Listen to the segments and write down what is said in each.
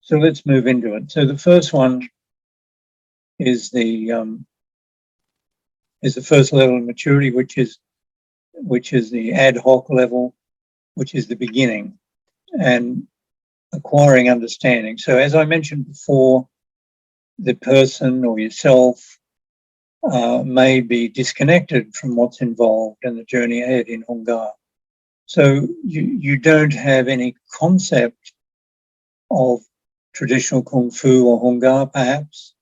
So let's move into it. So the first one is the first level of maturity, which is the ad hoc level, which is the beginning, and acquiring understanding. So as I mentioned before, the person or yourself may be disconnected from what's involved in the journey ahead in Hung Gar. So you don't have any concept of traditional Kung Fu or Hung Gar, perhaps.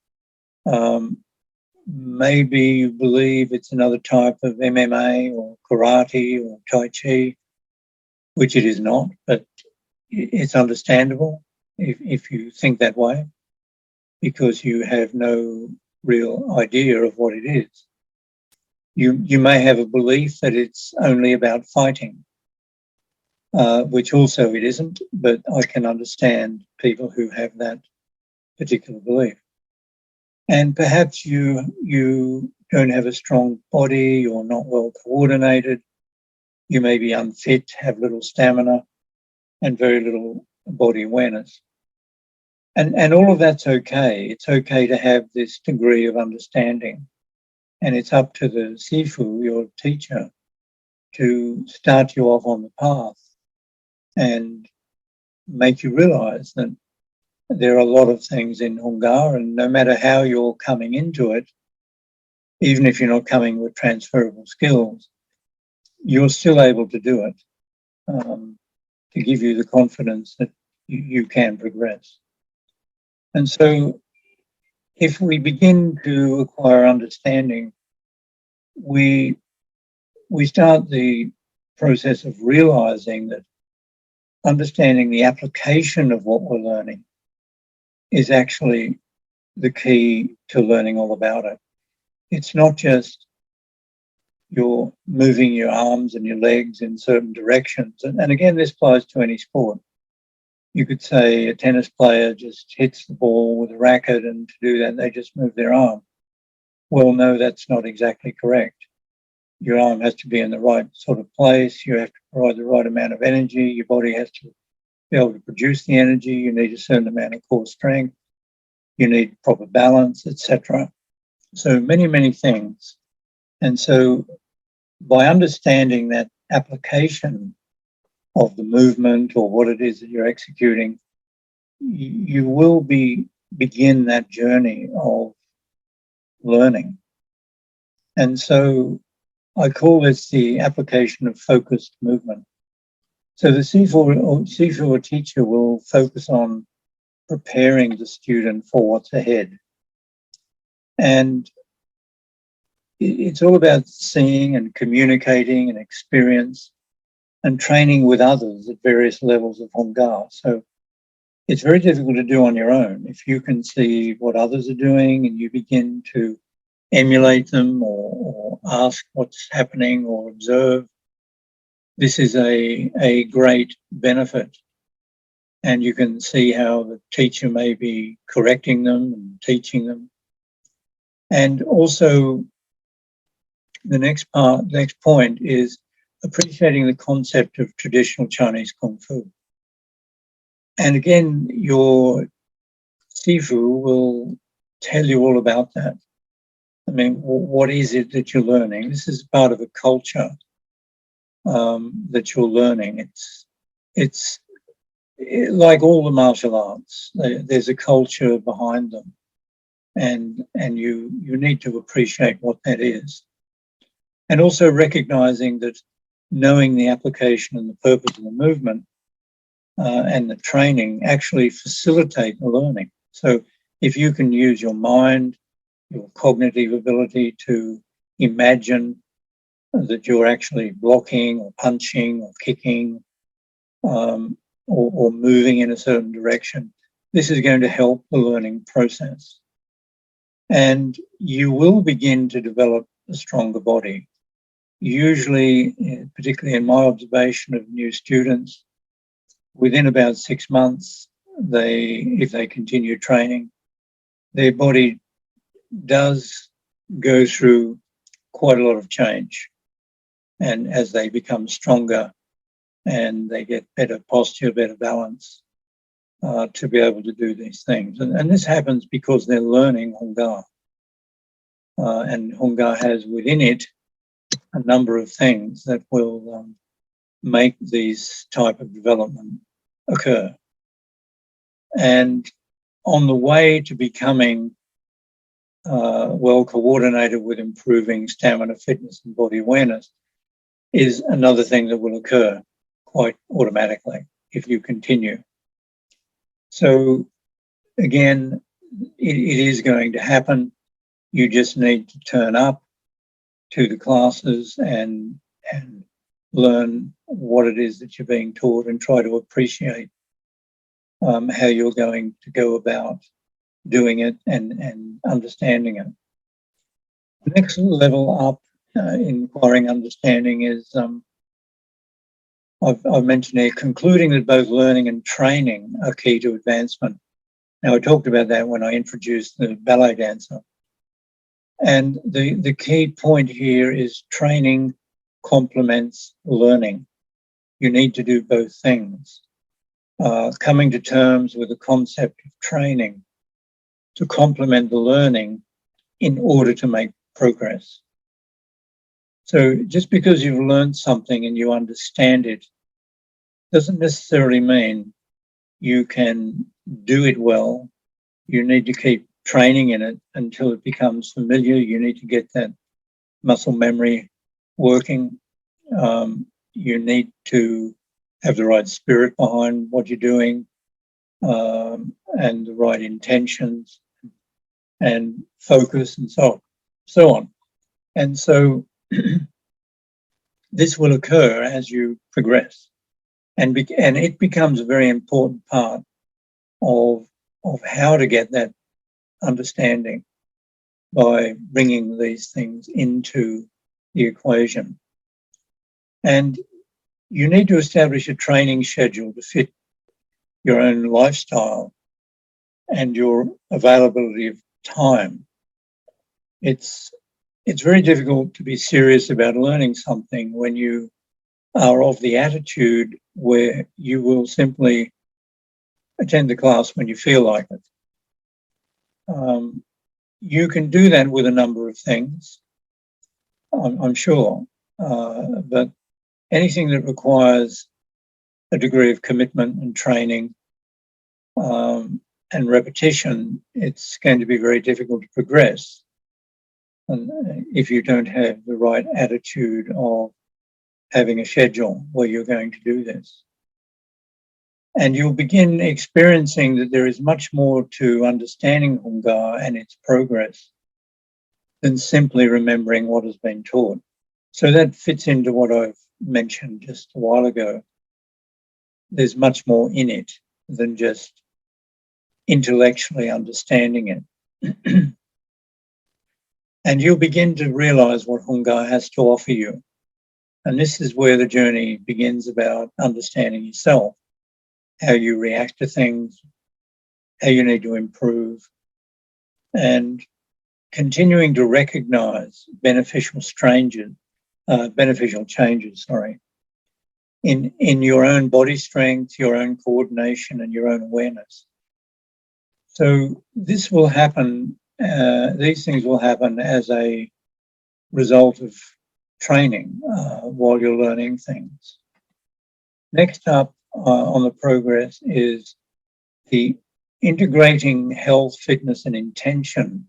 Maybe you believe it's another type of MMA or karate or Tai Chi, which it is not, but it's understandable if you think that way, because you have no real idea of what it is. You may have a belief that it's only about fighting, which also it isn't, but I can understand people who have that particular belief. And perhaps you don't have a strong body, you're not well coordinated, you may be unfit, have little stamina, and very little body awareness. And all of that's okay. It's okay to have this degree of understanding. And it's up to the Sifu, your teacher, to start you off on the path and make you realize that there are a lot of things in Hung Gar, and no matter how you're coming into it, even if you're not coming with transferable skills, you're still able to do it, to give you the confidence that you can progress. And so if we begin to acquire understanding, we start the process of realizing that understanding the application of what we're learning is actually the key to learning all about it. It's not just you're moving your arms and your legs in certain directions. And again, this applies to any sport. You could say a tennis player just hits the ball with a racket, and to do that, they just move their arm. Well, no, that's not exactly correct. Your arm has to be in the right sort of place. You have to provide the right amount of energy. Your body has to be able to produce the energy. You need a certain amount of core strength. You need proper balance, etc. So many, many things. And so by understanding that application of the movement or what it is that you're executing, you will begin that journey of learning. And so I call this the application of focused movement. So the Sifu or teacher will focus on preparing the student for what's ahead. And it's all about seeing and communicating and experience and training with others at various levels of Hung Gar. So it's very difficult to do on your own. If you can see what others are doing and you begin to emulate them or ask what's happening or observe, this is a great benefit. And you can see how the teacher may be correcting them and teaching them. And also the next point is appreciating the concept of traditional Chinese Kung Fu. And again, your Sifu will tell you all about that. I mean, what is it that you're learning? This is part of a culture that you're learning. It's like all the martial arts. There's a culture behind them, and you need to appreciate what that is. And also recognizing that knowing the application and the purpose of the movement and the training actually facilitate the learning. So if you can use your mind, your cognitive ability to imagine that you're actually blocking or punching or kicking or moving in a certain direction, this is going to help the learning process. And you will begin to develop a stronger body. Usually, particularly in my observation of new students, within about 6 months, if they continue training, their body does go through quite a lot of change. And as they become stronger and they get better posture, better balance, to be able to do these things. And this happens because they're learning Hung Gar. And Hung Gar has within it a number of things that will make these type of development occur. And on the way to becoming well coordinated with improving stamina, fitness, and body awareness is another thing that will occur quite automatically if you continue. So again, it is going to happen. You just need to turn up to the classes and learn what it is that you're being taught and try to appreciate how you're going to go about doing it and understanding it. The next level up in acquiring understanding is, I've mentioned here, concluding that both learning and training are key to advancement. Now, I talked about that when I introduced the ballet dancer. And the key point here is training complements learning. You need to do both things. Coming to terms with the concept of training to complement the learning in order to make progress. So just because you've learned something and you understand it doesn't necessarily mean you can do it well. You need to keep training in it until it becomes familiar. You need to get that muscle memory working. You need to have the right spirit behind what you're doing, and the right intentions and focus and so on. And so this will occur as you progress. And it becomes a very important part of how to get that understanding by bringing these things into the equation. And you need to establish a training schedule to fit your own lifestyle and your availability of time. It's very difficult to be serious about learning something when you are of the attitude where you will simply attend the class when you feel like it. You can do that with a number of things, I'm sure, but anything that requires a degree of commitment and training and repetition, it's going to be very difficult to progress. And if you don't have the right attitude of having a schedule where you're going to do this. And you'll begin experiencing that there is much more to understanding Hung Gar and its progress than simply remembering what has been taught. So that fits into what I've mentioned just a while ago. There's much more in it than just intellectually understanding it. And you'll begin to realize what Hung Gar has to offer you. And this is where the journey begins about understanding yourself, how you react to things, how you need to improve, and continuing to recognize beneficial changes, in your own body strength, your own coordination, and your own awareness. So this will happen, these things will happen as a result of training while you're learning things. Next up on the progress is the integrating health, fitness, and intention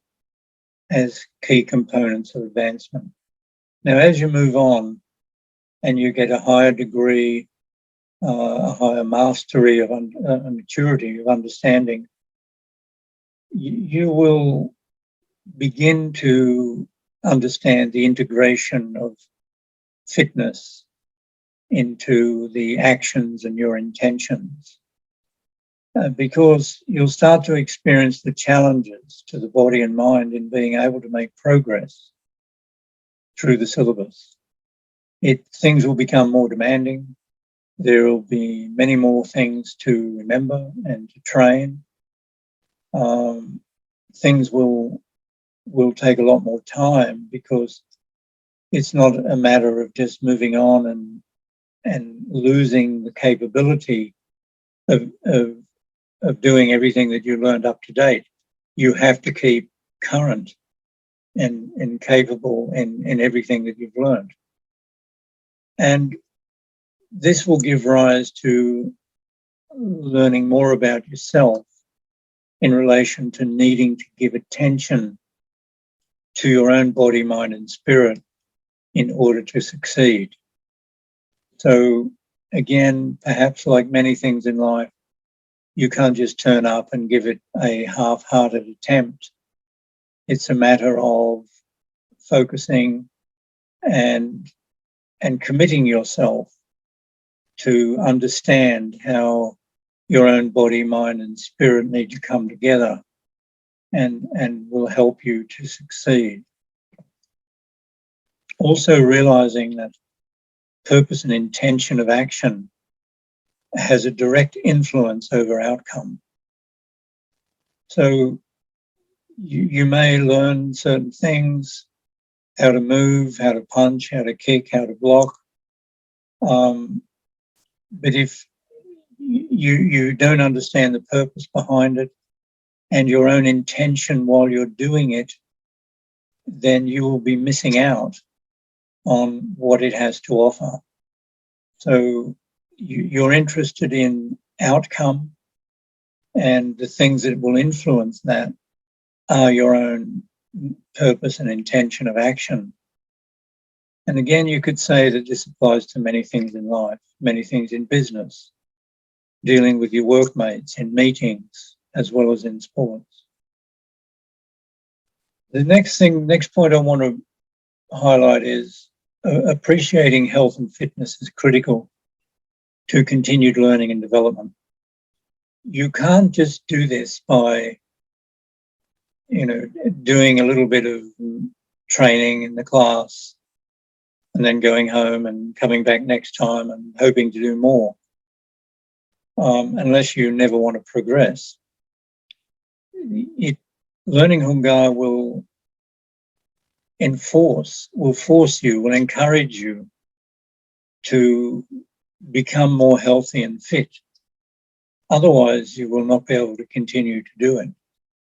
as key components of advancement. Now, as you move on and you get a higher degree, a higher mastery of a maturity of understanding, you will begin to understand the integration of fitness into the actions and your intentions, because you'll start to experience the challenges to the body and mind in being able to make progress through the syllabus. Things will become more demanding. There will be many more things to remember and to train. Things will take a lot more time because it's not a matter of just moving on and losing the capability of doing everything that you learned up to date. You have to keep current and capable in everything that you've learned. And this will give rise to learning more about yourself in relation to needing to give attention to your own body, mind, and spirit in order to succeed. So again, perhaps like many things in life, you can't just turn up and give it a half-hearted attempt. It's a matter of focusing and committing yourself to understand how your own body, mind, and spirit need to come together and will help you to succeed. Also realizing that purpose and intention of action has a direct influence over outcome. So you may learn certain things, how to move, how to punch, how to kick, how to block. But if you don't understand the purpose behind it and your own intention while you're doing it, then you will be missing out on what it has to offer. So you're interested in outcome, and the things that will influence that are your own purpose and intention of action. And again, you could say that this applies to many things in life, many things in business, dealing with your workmates, in meetings, as well as in sports. The next point I want to highlight is appreciating health and fitness is critical to continued learning and development. You can't just do this by, doing a little bit of training in the class and then going home and coming back next time and hoping to do more, unless you never want to progress. Learning Hung Gar will force you, will encourage you to become more healthy and fit. Otherwise, you will not be able to continue to do it.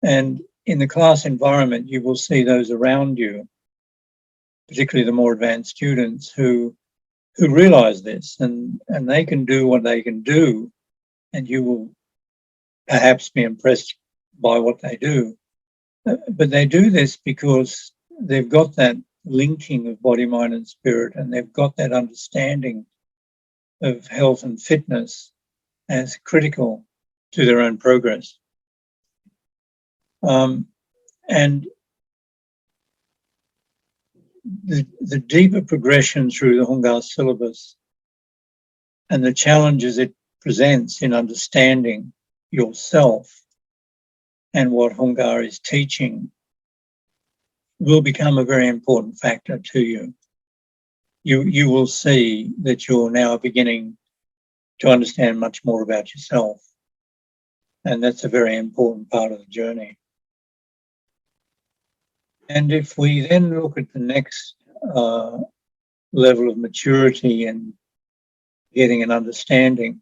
And in the class environment, you will see those around you, particularly the more advanced students who realize this, and they can do what they can do, and you will perhaps be impressed by what they do. But they do this because they've got that linking of body, mind, and spirit, and they've got that understanding of health and fitness as critical to their own progress. And the deeper progression through the Hung Gar syllabus and the challenges it presents in understanding yourself and what Hung Gar is teaching will become a very important factor to you. You will see that you're now beginning to understand much more about yourself, and that's a very important part of the journey. And if we then look at the next level of maturity and getting an understanding,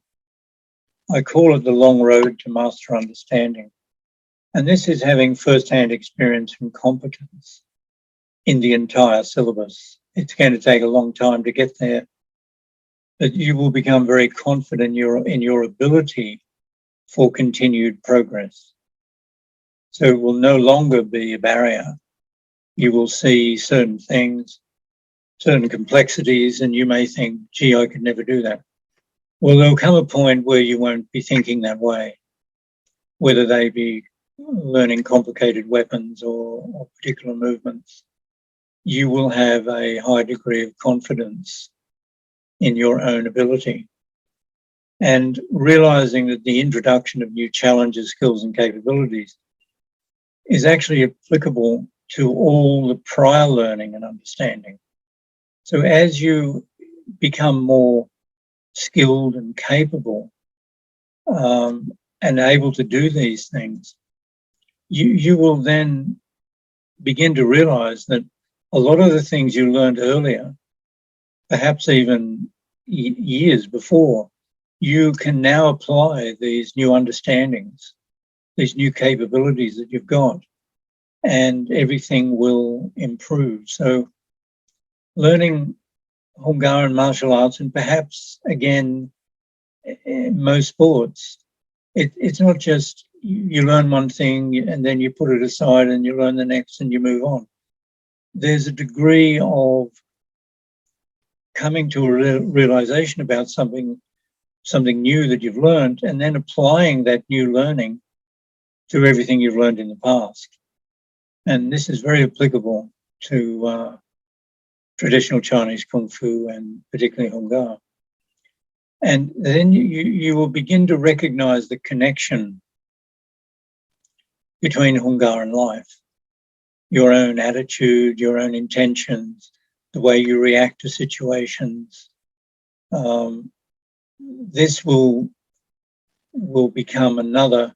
I call it the long road to master understanding. And this is having first-hand experience and competence in the entire syllabus. It's going to take a long time to get there, but you will become very confident in your ability for continued progress. So it will no longer be a barrier. You will see certain things, certain complexities, and you may think, gee, I could never do that. Well, there'll come a point where you won't be thinking that way, whether they be learning complicated weapons or particular movements. You will have a high degree of confidence in your own ability. And realizing that the introduction of new challenges, skills, and capabilities is actually applicable to all the prior learning and understanding. So as you become more skilled and capable and able to do these things, you will then begin to realize that a lot of the things you learned earlier, perhaps even years before, you can now apply these new understandings, these new capabilities that you've got, and everything will improve. So learning Hung Gar and martial arts, and perhaps, again, in most sports, it's not just you learn one thing and then you put it aside and you learn the next and you move on. There's a degree of coming to a realization about something new that you've learned, and then applying that new learning to everything you've learned in the past. And this is very applicable to traditional Chinese Kung Fu and particularly Hung Gar. And then you will begin to recognize the connection between Hung Gar and life, your own attitude, your own intentions, the way you react to situations. This will become another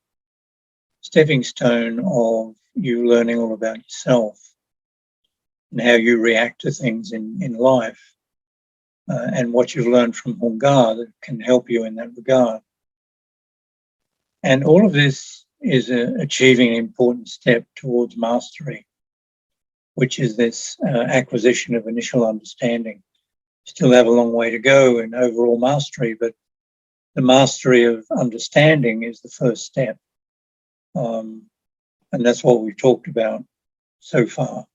stepping stone of you learning all about yourself and how you react to things in life, and what you've learned from Hung Gar that can help you in that regard. And all of this is achieving an important step towards mastery, which is this acquisition of initial understanding. Still have a long way to go in overall mastery, but the mastery of understanding is the first step. And that's what we've talked about so far.